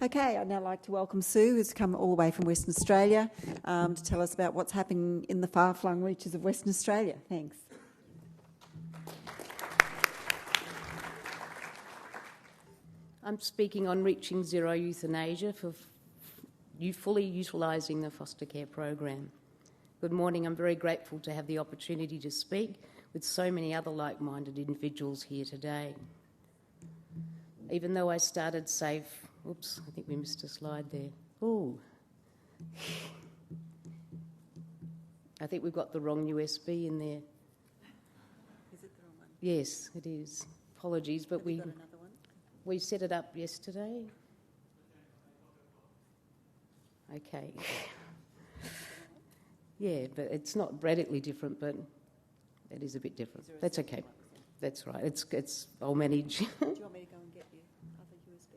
Okay, I'd now like to welcome Sue, who's come all the way from Western Australia to tell us about what's happening in the far-flung reaches of Western Australia. Thanks. I'm speaking on reaching zero euthanasia for fully utilising the foster care program. Good morning. I'm very grateful to have the opportunity to speak with so many other like-minded individuals here today. Even though I started S.A.F.E, oops, I think we missed a slide there. Ooh. I think we've got the wrong USB in there. Is it the wrong one? Yes, it is. Apologies, but Have you got another one? We set it up yesterday. Okay. Yeah, but it's not radically different, but it is a bit different. That's okay. That's right. It's. I'll manage. Do you want me to go and get your other USB?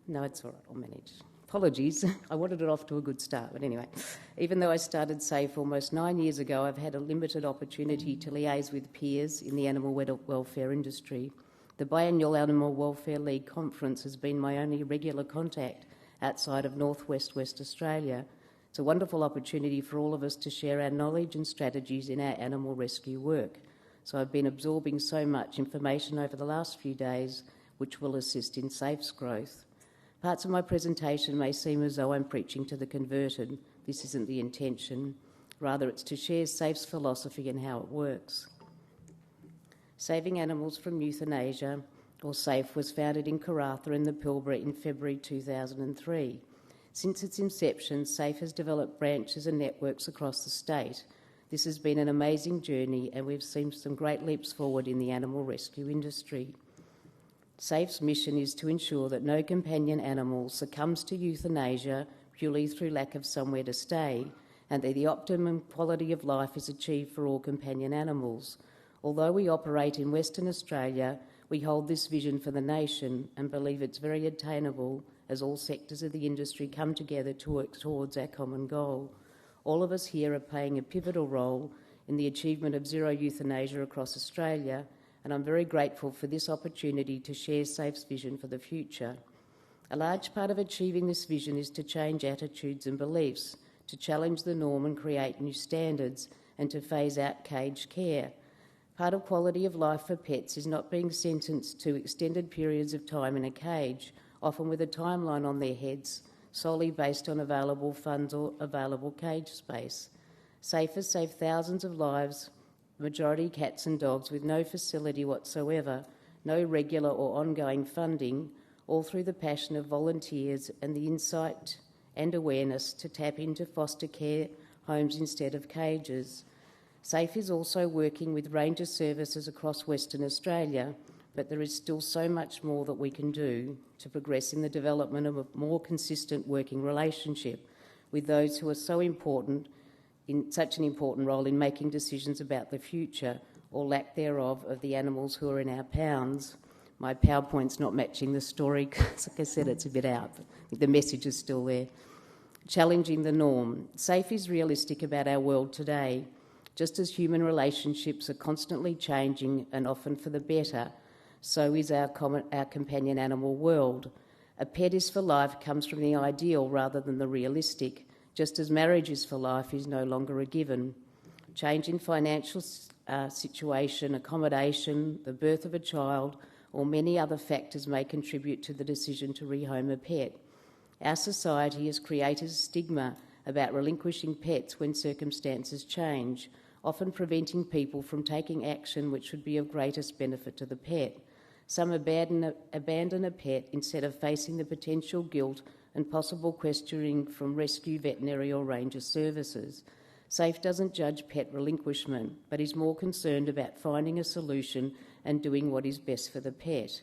No, it's all right. I'll manage. Apologies. I wanted it off to a good start, but anyway. Even though I started S.A.F.E almost 9 years ago, I've had a limited opportunity to liaise with peers in the animal welfare industry. The biannual Animal Welfare League conference has been my only regular contact outside of northwest West Australia. It's a wonderful opportunity for all of us to share our knowledge and strategies in our animal rescue work. So I've been absorbing so much information over the last few days, which will assist in S.A.F.E's growth. Parts of my presentation may seem as though I'm preaching to the converted. This isn't the intention. Rather, it's to share S.A.F.e's philosophy and how it works. Saving Animals from Euthanasia, or S.A.F.E, was founded in Karratha in the Pilbara in February 2003. Since its inception, S.A.F.E has developed branches and networks across the state. This has been an amazing journey, and we've seen some great leaps forward in the animal rescue industry. S.A.F.e's mission is to ensure that no companion animal succumbs to euthanasia purely through lack of somewhere to stay, and that the optimum quality of life is achieved for all companion animals. Although we operate in Western Australia, we hold this vision for the nation and believe it's very attainable as all sectors of the industry come together to work towards our common goal. All of us here are playing a pivotal role in the achievement of zero euthanasia across Australia, and I'm very grateful for this opportunity to share S.A.F.e's vision for the future. A large part of achieving this vision is to change attitudes and beliefs, to challenge the norm and create new standards, and to phase out caged care. Part of quality of life for pets is not being sentenced to extended periods of time in a cage, often with a timeline on their heads, solely based on available funds or available cage space. S.A.F.E has saved thousands of lives, majority cats and dogs, with no facility whatsoever, no regular or ongoing funding, all through the passion of volunteers and the insight and awareness to tap into foster care homes instead of cages. S.A.F.E is also working with ranger services across Western Australia, but there is still so much more that we can do to progress in the development of a more consistent working relationship with those who are so important, in such an important role in making decisions about the future, or lack thereof, of the animals who are in our pounds. My PowerPoint's not matching the story because, like I said, it's a bit out, but the message is still there. Challenging the norm. S.A.F.E is realistic about our world today. Just as human relationships are constantly changing and often for the better, so is our companion animal world. A pet is for life comes from the ideal rather than the realistic, just as marriage is for life is no longer a given. Change in financial situation, accommodation, the birth of a child, or many other factors may contribute to the decision to rehome a pet. Our society has created a stigma about relinquishing pets when circumstances change, often preventing people from taking action which would be of greatest benefit to the pet. Some abandon a pet instead of facing the potential guilt and possible questioning from rescue, veterinary or ranger services. S.A.F.E doesn't judge pet relinquishment, but is more concerned about finding a solution and doing what is best for the pet.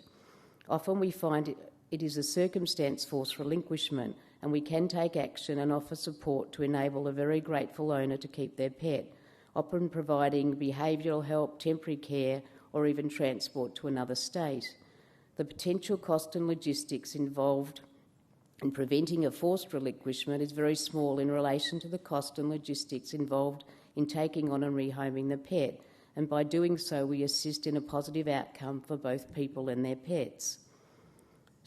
Often we find it is a circumstance-forced relinquishment, and we can take action and offer support to enable a very grateful owner to keep their pet, often providing behavioural help, temporary care, or even transport to another state. The potential cost and logistics involved in preventing a forced relinquishment is very small in relation to the cost and logistics involved in taking on and rehoming the pet, and by doing so we assist in a positive outcome for both people and their pets.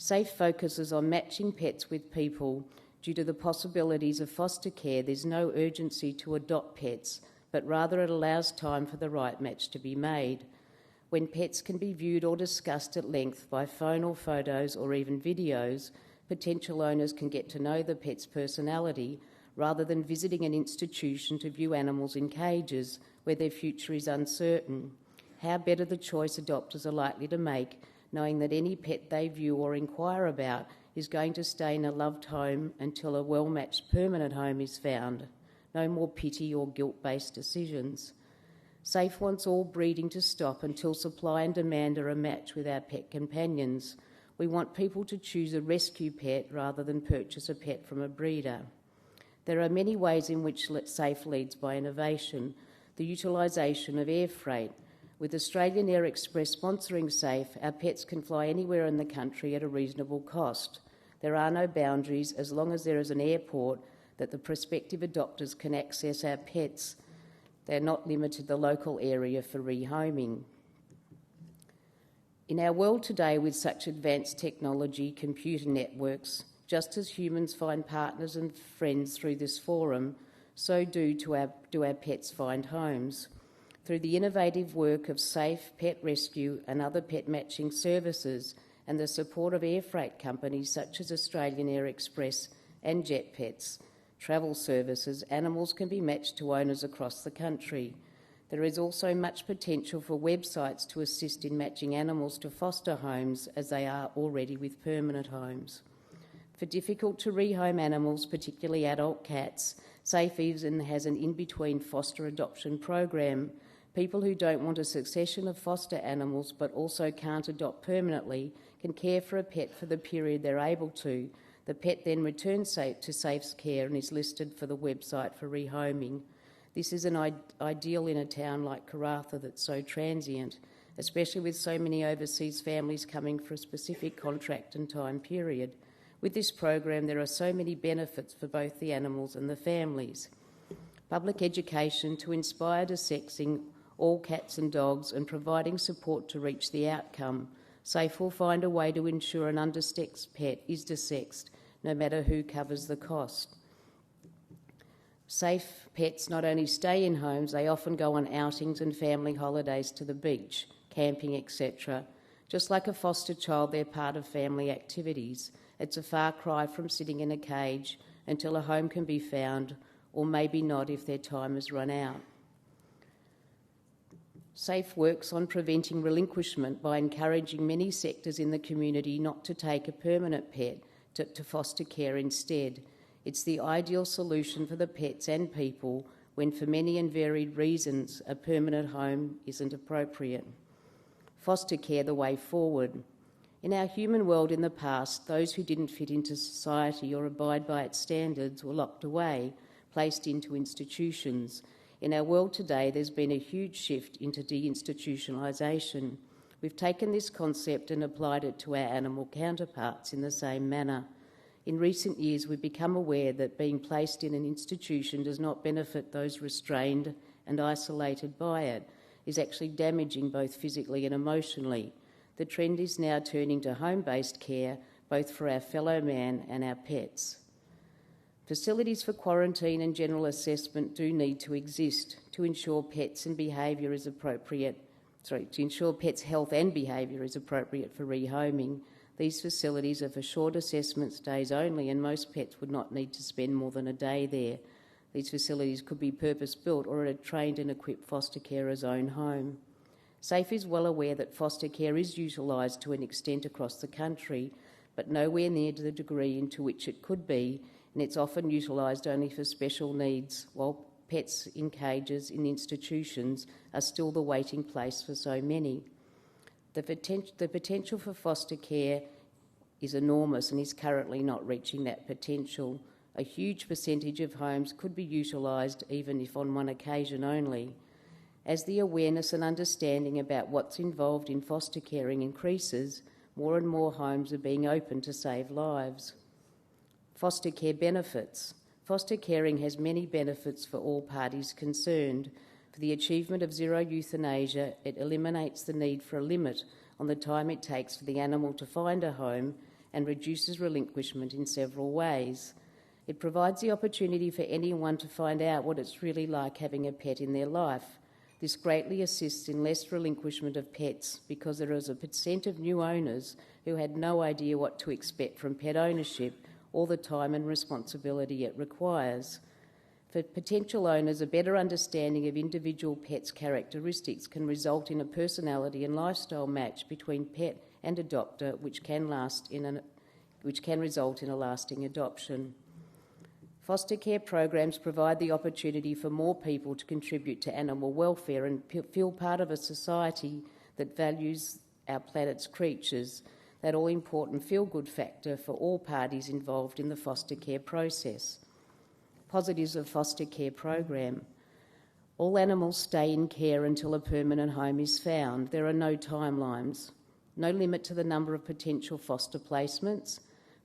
S.A.F.E focuses on matching pets with people. Due to the possibilities of foster care, there's no urgency to adopt pets, but rather it allows time for the right match to be made. When pets can be viewed or discussed at length by phone or photos or even videos, potential owners can get to know the pet's personality rather than visiting an institution to view animals in cages where their future is uncertain. How better the choice adopters are likely to make, knowing that any pet they view or inquire about is going to stay in a loved home until a well-matched permanent home is found. No more pity or guilt-based decisions. S.A.F.E wants all breeding to stop until supply and demand are a match with our pet companions. We want people to choose a rescue pet rather than purchase a pet from a breeder. There are many ways in which S.A.F.E leads by innovation. The utilisation of air freight. With Australian Air Express sponsoring S.A.F.E, our pets can fly anywhere in the country at a reasonable cost. There are no boundaries as long as there is an airport that the prospective adopters can access our pets. They're not limited to the local area for rehoming. In our world today, with such advanced technology, computer networks, just as humans find partners and friends through this forum, so do our pets find homes. Through the innovative work of S.A.F.E, Pet Rescue and other pet matching services and the support of air freight companies such as Australian Air Express and Jet Pets travel services, animals can be matched to owners across the country. There is also much potential for websites to assist in matching animals to foster homes as they are already with permanent homes. For difficult to rehome animals, particularly adult cats, S.A.F.E even has an in-between foster adoption program. People who don't want a succession of foster animals but also can't adopt permanently can care for a pet for the period they're able to. The pet then returns to S.A.F.'s care and is listed for the website for rehoming. This is an ideal in a town like Karratha that's so transient, especially with so many overseas families coming for a specific contract and time period. With this program, there are so many benefits for both the animals and the families. Public education to inspire desexing all cats and dogs and providing support to reach the outcome. S.A.F.E will find a way to ensure an undersexed pet is desexed, no matter who covers the cost. S.A.F.E pets not only stay in homes, they often go on outings and family holidays to the beach, camping, etc. Just like a foster child, they're part of family activities. It's a far cry from sitting in a cage until a home can be found, or maybe not if their time has run out. S.A.F.E works on preventing relinquishment by encouraging many sectors in the community not to take a permanent pet to foster care instead. It's the ideal solution for the pets and people when, for many and varied reasons, a permanent home isn't appropriate. Foster care the way forward. In our human world in the past, those who didn't fit into society or abide by its standards were locked away, placed into institutions. In our world today, there's been a huge shift into deinstitutionalisation. We've taken this concept and applied it to our animal counterparts in the same manner. In recent years, we've become aware that being placed in an institution does not benefit those restrained and isolated by it, is actually damaging both physically and emotionally. The trend is now turning to home-based care, both for our fellow man and our pets. Facilities for quarantine and general assessment do need to exist to ensure pets' and behaviour is appropriate. To ensure pets' health and behaviour is appropriate for rehoming. These facilities are for short assessment stays only, and most pets would not need to spend more than a day there. These facilities could be purpose-built or at a trained and equipped foster carer's own home. S.A.F.E is well aware that foster care is utilised to an extent across the country, but nowhere near to the degree into which it could be, and it's often utilised only for special needs, while pets in cages in institutions are still the waiting place for so many. The potential for foster care is enormous and is currently not reaching that potential. A huge percentage of homes could be utilised, even if on one occasion only. As the awareness and understanding about what's involved in foster caring increases, more and more homes are being opened to save lives. Foster care benefits. Foster caring has many benefits for all parties concerned. For the achievement of zero euthanasia, it eliminates the need for a limit on the time it takes for the animal to find a home and reduces relinquishment in several ways. It provides the opportunity for anyone to find out what it's really like having a pet in their life. This greatly assists in less relinquishment of pets because there is a % of new owners who had no idea what to expect from pet ownership or the time and responsibility it requires. For potential owners, a better understanding of individual pets' characteristics can result in a personality and lifestyle match between pet and adopter, which can result in a lasting adoption. Foster care programs provide the opportunity for more people to contribute to animal welfare and feel part of a society that values our planet's creatures, that all-important feel-good factor for all parties involved in the foster care process. Positives of foster care program. All animals stay in care until a permanent home is found. There are no timelines, no limit to the number of potential foster placements.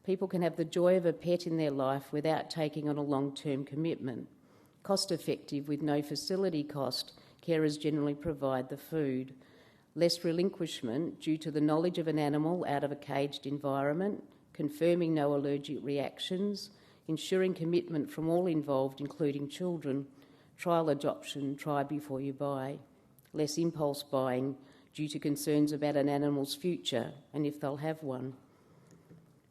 People can have the joy of a pet in their life without taking on a long-term commitment. Cost-effective with no facility cost, carers generally provide the food. Less relinquishment due to the knowledge of an animal out of a caged environment, confirming no allergic reactions, ensuring commitment from all involved, including children. Trial adoption, try before you buy. Less impulse buying due to concerns about an animal's future and if they'll have one.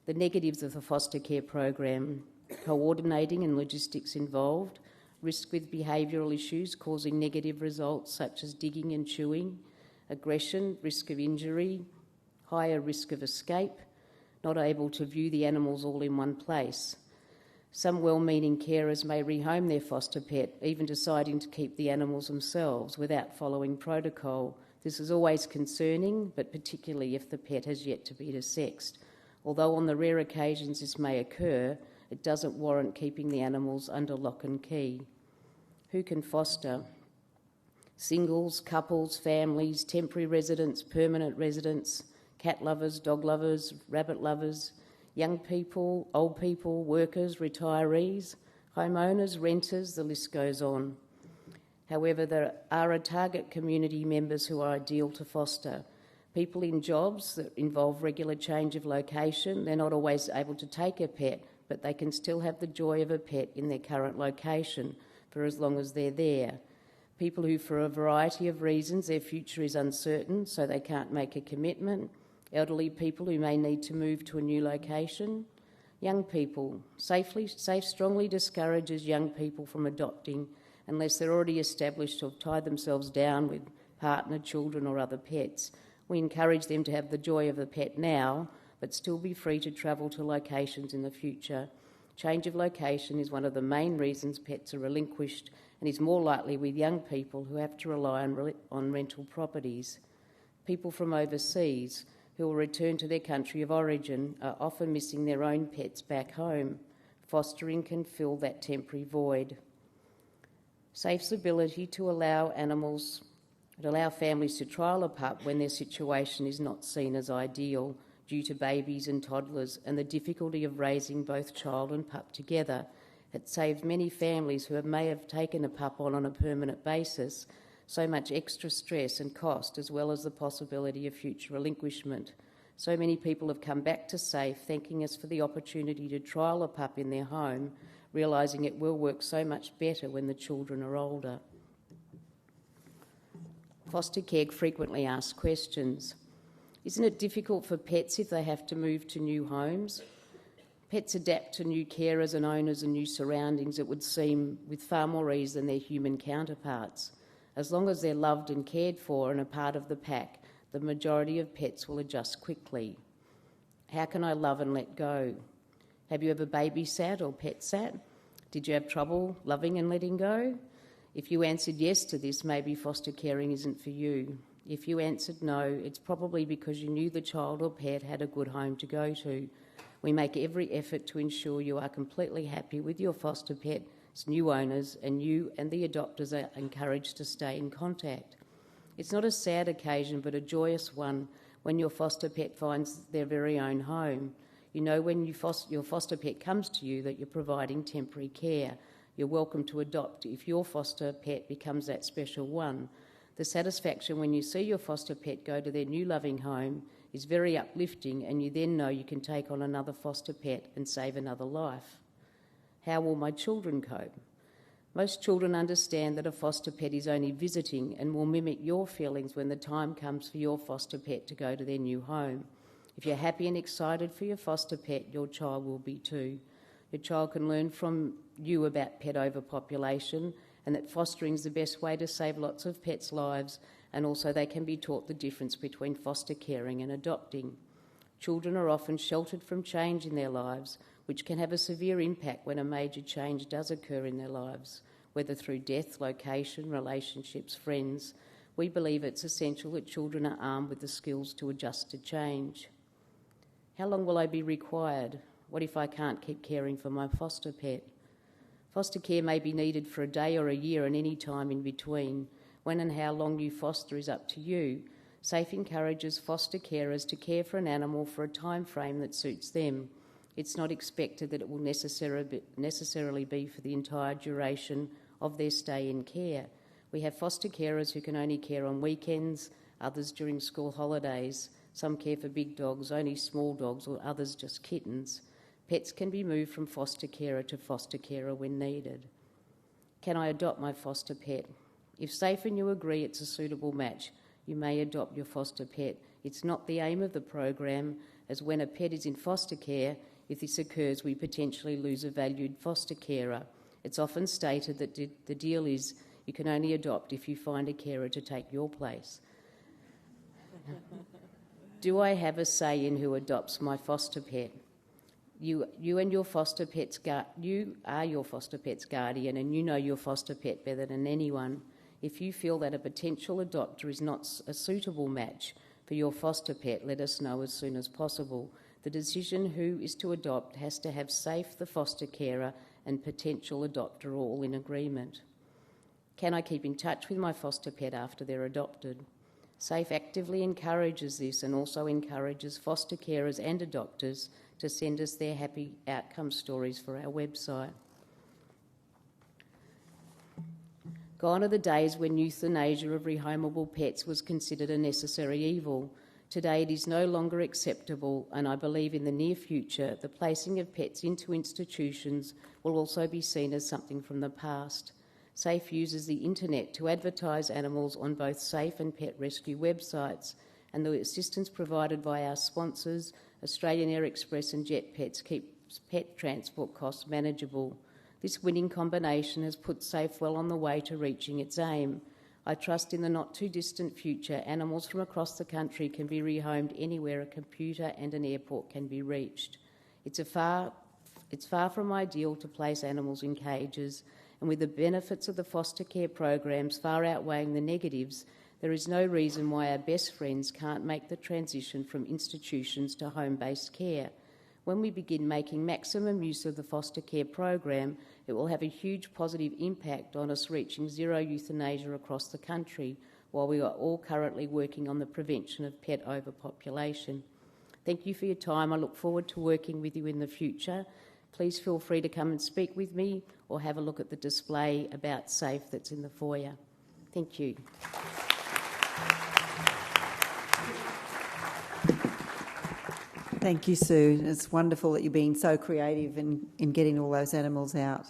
The negatives of the foster care program: coordinating and logistics involved, risk with behavioural issues causing negative results such as digging and chewing, aggression, risk of injury, higher risk of escape, not able to view the animals all in one place. Some well-meaning carers may rehome their foster pet, even deciding to keep the animals themselves without following protocol. This is always concerning, but particularly if the pet has yet to be desexed. Although on the rare occasions this may occur, it doesn't warrant keeping the animals under lock and key. Who can foster? Singles, couples, families, temporary residents, permanent residents, cat lovers, dog lovers, rabbit lovers, young people, old people, workers, retirees, homeowners, renters, the list goes on. However, there are a target community members who are ideal to foster. People in jobs that involve regular change of location. They're not always able to take a pet, but they can still have the joy of a pet in their current location for as long as they're there. People who, for a variety of reasons, their future is uncertain, so they can't make a commitment. Elderly people who may need to move to a new location. Young people. SAFE strongly discourages young people from adopting unless they're already established or have tied themselves down with partner, children or other pets. We encourage them to have the joy of a pet now, but still be free to travel to locations in the future. Change of location is one of the main reasons pets are relinquished and is more likely with young people who have to rely on rental properties. People from overseas who will return to their country of origin are often missing their own pets back home. Fostering can fill that temporary void. SAFE's ability to allow families to trial a pup when their situation is not seen as ideal due to babies and toddlers and the difficulty of raising both child and pup together. It saved many families who may have taken a pup on a permanent basis so much extra stress and cost, as well as the possibility of future relinquishment. So many people have come back to SAFE thanking us for the opportunity to trial a pup in their home, realising it will work so much better when the children are older. Foster care frequently asked questions. Isn't it difficult for pets if they have to move to new homes? Pets adapt to new carers and owners and new surroundings, it would seem, with far more ease than their human counterparts. As long as they're loved and cared for and a part of the pack, the majority of pets will adjust quickly. How can I love and let go? Have you ever babysat or pet sat? Did you have trouble loving and letting go? If you answered yes to this, maybe foster caring isn't for you. If you answered no, it's probably because you knew the child or pet had a good home to go to. We make every effort to ensure you are completely happy with your foster pet's new owners, and you and the adopters are encouraged to stay in contact. It's not a sad occasion, but a joyous one when your foster pet finds their very own home. You know when your foster pet comes to you that you're providing temporary care. You're welcome to adopt if your foster pet becomes that special one. The satisfaction when you see your foster pet go to their new loving home is very uplifting, and you then know you can take on another foster pet and save another life. How will my children cope? Most children understand that a foster pet is only visiting and will mimic your feelings when the time comes for your foster pet to go to their new home. If you're happy and excited for your foster pet, your child will be too. Your child can learn from you about pet overpopulation and that fostering is the best way to save lots of pets' lives, and also they can be taught the difference between foster caring and adopting. Children are often sheltered from change in their lives, which can have a severe impact when a major change does occur in their lives, whether through death, location, relationships, friends. We believe it's essential that children are armed with the skills to adjust to change. How long will I be required? What if I can't keep caring for my foster pet? Foster care may be needed for a day or a year and any time in between. When and how long you foster is up to you. S.A.F.E encourages foster carers to care for an animal for a time frame that suits them. It's not expected that it will necessarily be for the entire duration of their stay in care. We have foster carers who can only care on weekends, others during school holidays. Some care for big dogs, only small dogs, or others just kittens. Pets can be moved from foster carer to foster carer when needed. Can I adopt my foster pet? If S.A.F.E and you agree it's a suitable match, you may adopt your foster pet. It's not the aim of the program, as when a pet is in foster care, if this occurs, we potentially lose a valued foster carer. It's often stated that the deal is you can only adopt if you find a carer to take your place. Do I have a say in who adopts my foster pet? You are your foster pet's guardian, and you know your foster pet better than anyone. If you feel that a potential adopter is not a suitable match for your foster pet, let us know as soon as possible. The decision who is to adopt has to have S.A.F.E, the foster carer, and potential adopter all in agreement. Can I keep in touch with my foster pet after they're adopted? S.A.F.E actively encourages this and also encourages foster carers and adopters to send us their happy outcome stories for our website. Gone are the days when euthanasia of rehomable pets was considered a necessary evil. Today it is no longer acceptable, and I believe in the near future the placing of pets into institutions will also be seen as something from the past. S.A.F.E uses the internet to advertise animals on both S.A.F.E and pet rescue websites, and the assistance provided by our sponsors, Australian Air Express and Jet Pets, keeps pet transport costs manageable. This winning combination has put S.A.F.E well on the way to reaching its aim. I trust in the not-too-distant future, animals from across the country can be rehomed anywhere a computer and an airport can be reached. It's far from ideal to place animals in cages, and with the benefits of the foster care programs far outweighing the negatives, there is no reason why our best friends can't make the transition from institutions to home-based care. When we begin making maximum use of the foster care program, it will have a huge positive impact on us reaching zero euthanasia across the country, while we are all currently working on the prevention of pet overpopulation. Thank you for your time. I look forward to working with you in the future. Please feel free to come and speak with me or have a look at the display about S.A.F.E that's in the foyer. Thank you. Thank you, Sue. It's wonderful that you're being so creative in getting all those animals out.